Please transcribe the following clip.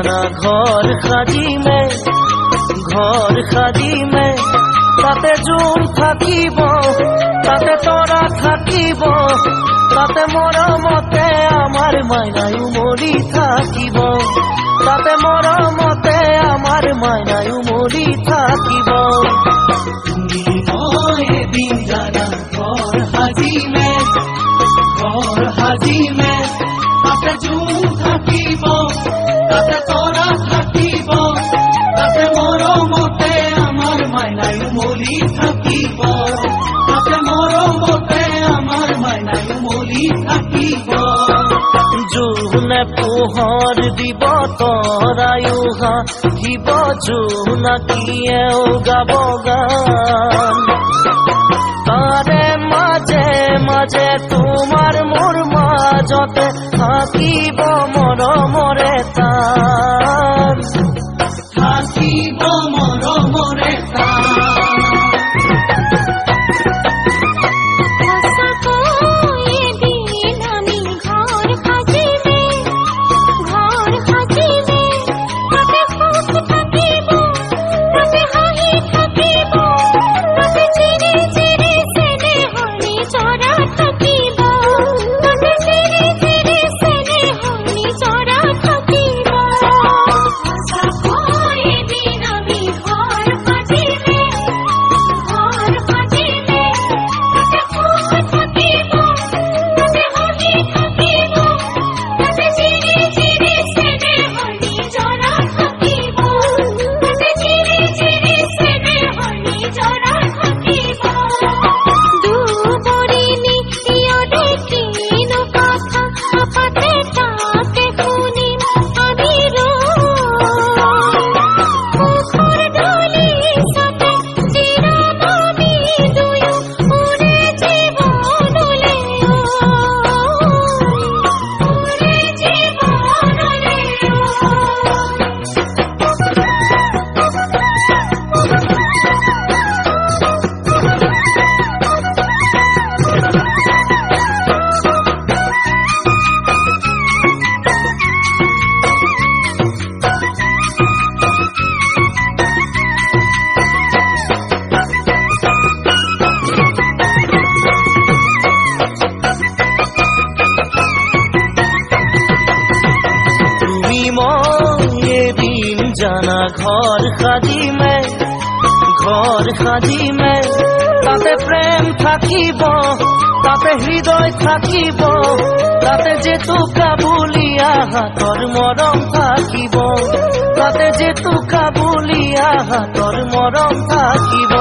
জানা ঘর সাজিমে তাতে জোন থাকিব তাতে তৰা থাকিব তাতে মৰমতে আমাৰ মাইনাই উমলি থাকিব তাতে মৰমতে আমাৰ মাইনাই উমলি থাকিব মই এদিন জানা ঘৰ সাজিমে তাতে জোন থাকিব তাতে তৰা থাকিব তাতে মৰমতে আমাৰ মাইনাই উমলি থাকিব তাতে মৰমতে আমাৰ মাইনাই উমলি থাকিব জোনে পোহৰ দিব তৰায়ো হাঁহিব জোনাকীয়েও গাব গান তাৰে মাজে মাজে তোমাৰ মোৰ মাজতে থাকিব মৰমৰে তান থাকিব মৰমৰে জানা ঘর সাজিমে তাতে প্রেম থাকিব তাতে হৃদয় থাকিব তাতে জেতুকা বুলিয়া হাতৰ মৰম থাকিব তাতে জেতুকা বুলিয়া হাতৰ মৰম থাকিব